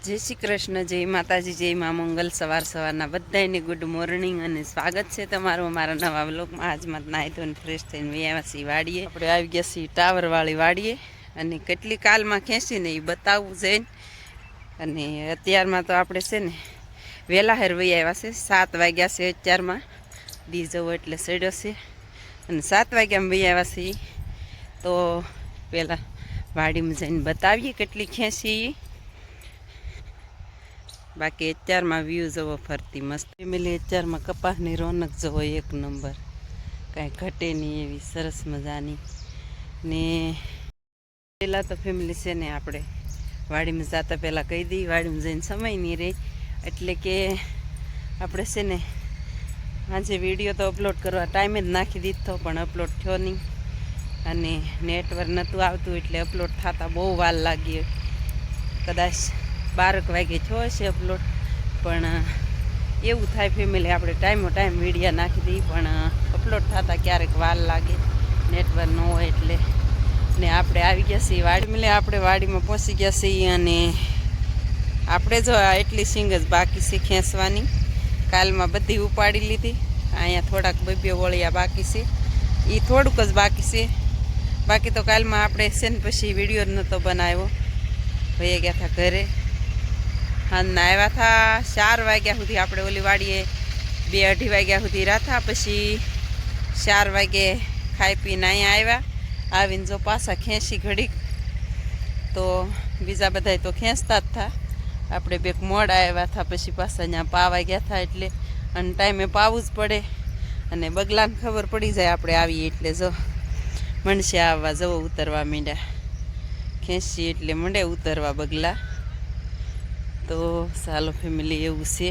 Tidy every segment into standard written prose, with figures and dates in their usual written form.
जय श्री कृष्ण, जय माताजी, जय माँ मंगल। सवार सवाરના બધાને ગુડ મોર્નિંગ અને સ્વાગત છે તમારું અમારા નવા વ્લોગમાં। આજમાં નાહી ધોઈને ફ્રેશ થઈને આવ્યા છીએ વાડીએ। આપણે આવી ગયા છીએ ટાવરવાળી વાડીએ અને કેટલી કાલમાં ખેંચીને એ બતાવવું જઈને। અને અત્યારમાં તો આપણે છે ને વહેલા હેર વહી આવ્યા છે। 7 વાગ્યા છે અત્યારમાં, દી જવો એટલે સડ્યો છે અને 7 વાગ્યામાં વહી આવ્યા છીએ। તો પહેલાં વાડીમાં જઈને બતાવીએ કેટલી ખેંચી। बाकी अत्यार में व्यू जवो फरती मस्त फैमिली। अत्यार में कपासनी रौनक जवो एक नंबर, कहीं घटे नहीं एवी सरस मजानी ने। पहला तो फैमिली से ने आपणे वाड़ी में जाता पहला कही दी, वाड़ी में जईने समय नहीं रही एटले के आपणे से ने आजे विडियो तो अपलोड करवा टाइम ज नाखी दीधो पण अपलोड थयो नहीं अने नेटवर्क नहोतुं आवतुं एटले अपलोड थता बहु वार लागी। कदाच 12 वागे थयो हशे अपलोड, पण एवं थाय फैमिली आपणे टाइम विडियो नाखी दी पण अपलोड थता क्यारेक वार लागे, नेटवर्क न होय एटले। ने आपणे आवी गया छीए वाडी में, आपणे वाडीमां पहोंची गया छीए अने आपणे जो एटली सींग ज बाकी छे खेंचवानी। कालमां बधी उपाड़ी लीधी, अहींया थोड़ाक बब्बे वळिया बाकी छे, ई थोड़ुंक ज बाकी छे। बाकी तो कालमां आपणे छे ने पछी विडियो ज नहोतो बनाव्यो, वही गया था घरे। हाँ आव्या था 4 वाग्या सुधी आपणे ओली वाड़ीए 2-2:30 वाग्या सुधी रहा। पछी 4 वागे खाई पीने अहींया आव्या, आवीने जो पाछा खेंची घड़ीक तो बीजा बधाय तो खेंचता ज था। आपणे बेक मोड़ा आव्या था, पछी पाछा अहींया पावा गया था एटले अने टाइमे पावुं ज पड़े अने बगलाने खबर पड़ी जाय आपणे आवीए एटले जो मणसे आववा जवो उतरवा માંડ્યા। खेंची एटले मंडे उतरवा बगला। तो चालो फैमिली एवं छे।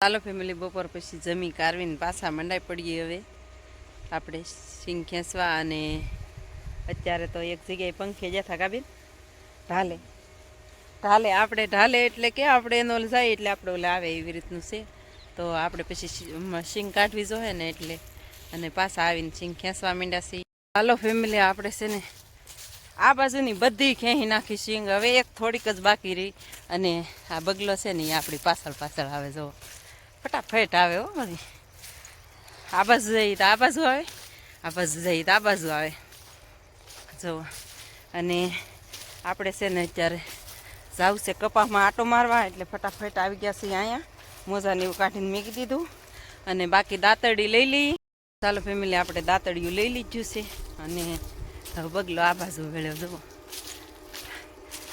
चालो फैमिली बपोर पछी जमी कारवीने पाछा मंडाई पड़ीए हवे आपणे सींग खेंचवा। अने अत्यारे तो एक जग्याए पंखे जता काबीन ढाले ढाले आपणे ढाले एटले के आपणे एनो जाय एटले आपणे ओले आवे एवी रीतनुं छे। तो आपणे पछी सींग काढवी जोईए ने एटले अने पाछा आवीने सींग खेंचवा માંડ્યા छे। चालो फैमिली आपणे छे ने आ बाजुनी बधी खेही नाखी सींग, हवे एक थोड़ीक ज बाकी रही अने आ बगलो छे ने आपणी पाछळ पाछळ आवे, जो फटाफट आवे हो बधी। आ बाजु जई तो आ बाजु आवे, आ बाजु जई तो आ बाजु आवे जो। अने आपणे छे ने अत्यारे जावुं छे कपासमां आटो मारवा एटले फटाफट आवी गया छे। अहींया मोजाने एवुं काढीने मूकी दीधुं अने बाकी दातरडी लई लई। चालो फैमिली आपणे दातरडियुं लई लीधुं छे अने હવે બગલો આ બાજુ વેળ્યો જુઓ।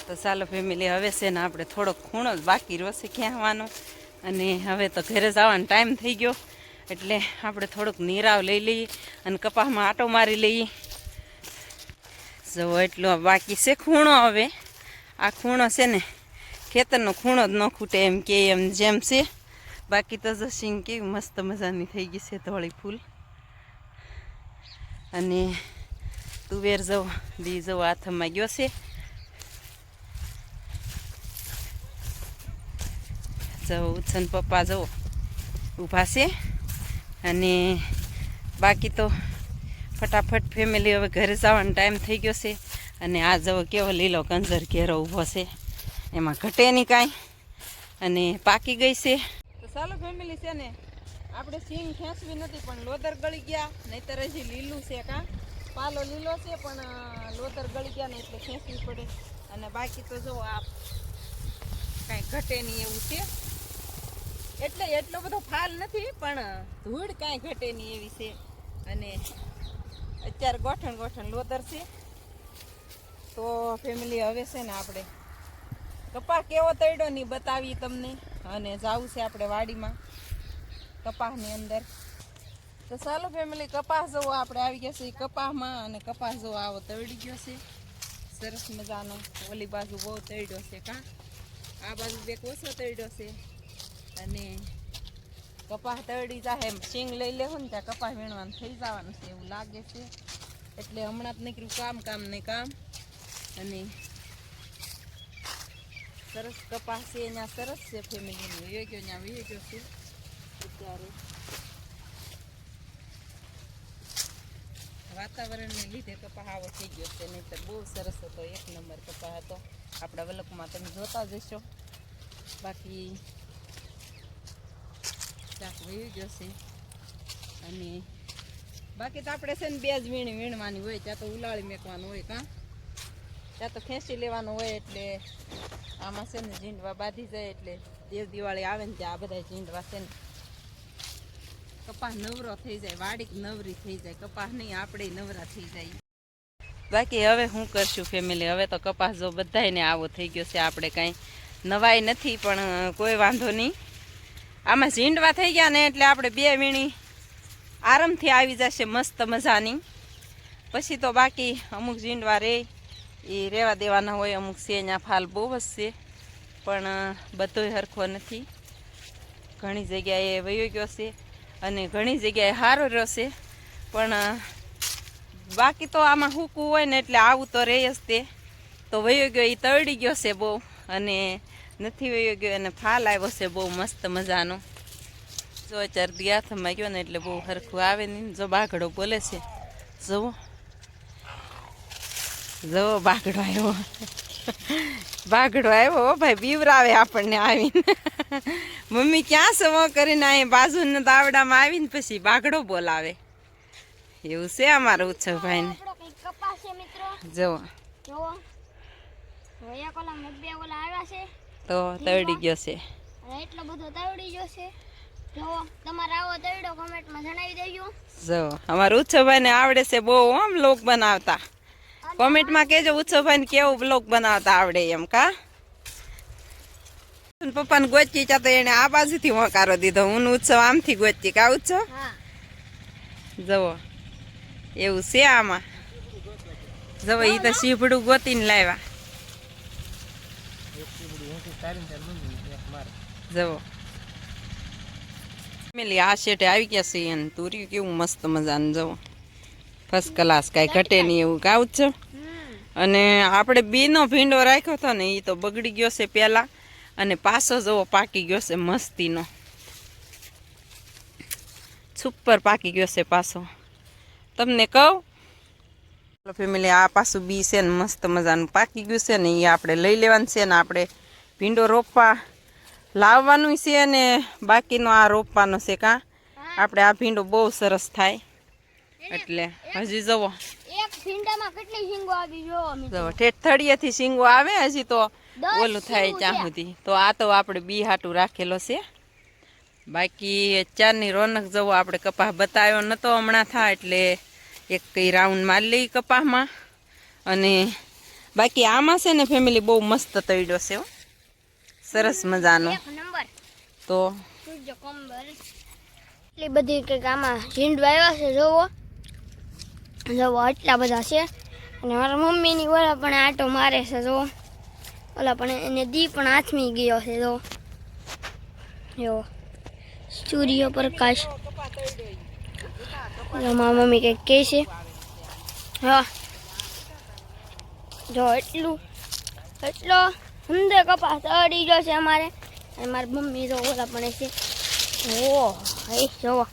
તો ચાલો ફેમિલી હવે છે ને આપણે થોડોક ખૂણો જ બાકી રહ્યો છે ખેંચવાનો અને હવે તો ઘરે જવાનો ટાઈમ થઈ ગયો એટલે આપણે થોડુંક નીરાવ લઈ લઈએ અને કપાસમાં આટો મારી લઈએ। જુઓ એટલો બાકી છે ખૂણો। હવે આ ખૂણો છે ને ખેતરનો ખૂણો જ ન ખૂટે એમ કે એમ જેમ છે। બાકી તો જો સિંગ કેવી મસ્ત મજાની થઈ ગઈ છે ધોળી ફૂલ। અને तुवेर जो बी जो हाथ में गयो से जो उछन पप्पा जो ऊभा से। अने बाकी तो फटाफट फैमिली हवे घरे जवानो टाइम थई गयो से। अने आ जो केवो लीलो कंजर घेरो ऊभो से, एमां घटे नहीं कांई अने पाकी गई से। तो चालो फैमिली से ने आपणे सींग खेंचवी नथी पण लोदर गળી गया, नहीतर हजी लीलू से का पालो लीलो से पण लोदर गળી गया ने एटले खेंचवी पड़े। अने बाकी तो जो आ कांई घटे नहीं एवुं छे, एटले एटलो बधो फाल नथी पण धूळ कांई घटे नहीं एवी छे। अने अत्यारे गोठण गोठण लोदर छे। तो फैमिली हवे छे ने आपणे कपास केवो तळ्यो नहीं बतावी तमने अने जावुं छे आपणे वाडीमां कपासनी अंदर। तो चालो फैमिली कपास जो आपणे आवी गया छे कपासमां अने कपास जो आवो तळी गयो छे सरस मजानो। ओली बाजू बहु तळ्यो छे का, आ बाजू बेक ओछो तळ्यो छे अने कपास तळी जाहे सींग लई लेहूं ने त्या कपास वीणवानुं थई जवानुं छे एवुं लागे छे। एटले हमणां ज નીકળ્યું કામ ને કામ અને સરસ કપાસ છે અહીંયા સરસ છે ફેમિલી વીયો ગયો ત્યાં વીયો ગયો છે અત્યારે। वातावरण ने लीधे कपास आवो थई गयो छे, नहीतर बहु सरस हतो, एक नंबर कपास हतो। આપણા વલકમાં તમે જોતા જશો. બાકી શાક વહી જશે. અને બાકી તો આપણે છે ને 2 જ વીણવાની હોય. ત્યાં તો ઉલાળી મેકવાનું હોય, કાં ત્યાં તો ખેંચી લેવાનું હોય. એટલે આમાં છે ને ઝીંડવા બાંધી જાય એટલે દેવ દિવાળી આવે ને ત્યાં આ બધા ઝીંડવા છે ને કપાસ નવરો થઈ જાય, વાડી નવરી થઈ જાય. કપાસ નહીં, આપણે નવરા થઈ જાય. બાકી હવે શું કરશું ફેમિલી, હવે તો કપાસ જો બધાને આવો થઈ ગયો છે. આપણે કાંઈ નવાઈ નથી, પણ કોઈ વાંધો નહીં. આમાં ઝીંડવા થઈ ગયા ને એટલે આપણે 2 વીણી આરામથી આવી જશે મસ્ત મજાની. પછી તો બાકી અમુક ઝીંડવા રહે એ રહેવા દેવાના હોય. અમુક છે અહીંયા ફાલ બહુ જ છે, પણ બધોય હરખો નથી. ઘણી જગ્યાએ વયો ગયો છે અને ઘણી જગ્યાએ સારો રહ્યો છે. પણ બાકી તો આમાં સૂકું હોય ને એટલે આવું તો રહે જ. તે તો વયો ગયો એ તળી ગયો છે બહુ, અને નથી વયો ગયો અને ફાલ આવ્યો છે બહુ મસ્ત મજાનો. જો ચરદી હાથમાં ગયો ને એટલે બહુ હરખું આવે નહીં. જો બાઘડો બોલે છે, જુઓ જુઓ બાઘડો આવ્યો. બાઘડો આવ્યો ભાઈ, બીવરાવે આપણને આવીને. મમ્મી ક્યાં સવો કરીને અહીં બાજુના દાવડામાં આવીને પછી બાઘડો બોલાવે. એવું છે અમારો ઉત્સવભાઈને. જુઓ તો તળી ગયો છે. એટલો બધો તળી ગયો છે. જો તમારે આવો તળડો કમેન્ટમાં જણાવી દેજો. જો અમારા ઉત્સવભાઈને આવડે છે બહુ આમ બ્લોગ બનાવતા. કોમેન્ટમાં કહેજો ઉત્સવભાઈને કેવું બ્લોગ બનાવતા આવડે એમ. કા પપ્પાને ગોચી ચા તો એને આ બાજુથી વકારો દીધો. હું ઉત્સવ આમથી ગોચી. કા ઉત્સવ જવો એવું છે આમાં. જવો એ તો સીભડું ગોતીને લાવ્યા. જવો ફેમિલી આ શેઠે આવી ગયા છે અને તુર્યું કેવું મસ્ત મજાનું. જવો ફર્સ્ટ ક્લાસ, કાંઈ ઘટે નહીં એવું. કા ઉત્સવ? અને આપણે બીનો ભીંડો રાખ્યો હતો ને એ તો બગડી ગયો છે પહેલાં, અને પાછો જવો પાકી ગયો છે મસ્તીનો. સુપર પાકી ગયો છે પાછો. તમને કહું ફેમિલી, આ પાછું બી છે ને મસ્ત મજાનું પાકી ગયું છે ને એ આપણે લઈ લેવાનું છે. ને આપણે ભીંડો રોપવા લાવવાનું છે ને બાકીનો આ રોપવાનો છે. કાં આપણે આ ભીંડો બહુ સરસ થાય. એટલે હજી જવો એક ભીંડામાં કેટલી શીંગો આવી જવો ઠેઠ થળિયેથી શીંગો આવે. હજી તો ઓલું થાય ત્યાં સુધી. તો આ તો આપણે બી હાટું રાખેલો છે. બાકી ચારની રોનક જવો આપણે કપાસ બતાવ્યો નતો હમણાં થાય એટલે એક કઈ રાઉન્ડ મારી લઈ કપાસમાં. અને બાકી આમાં છે ને ફેમિલી બહુ મસ્ત તળ્યો છે, સરસ મજાનો. તો એટલી બધી કંઈક આમાં ઝીંડવા આવ્યા છે. જોવો જોવો આટલા બધા છે. અને મારા મમ્મીની ઓલા પણ આટો મારે છે. જો ઓલા પણ એને દી પણ આથમી ગયો છે. જો સૂર્યપ્રકાશ. મારા મમ્મી કંઈક કહે છે. હા જો એટલો સુંદર કપાસ તળી ગયો છે અમારે. અને મારી મમ્મી જો ઓલા પણ છે. ઓ હે જોવો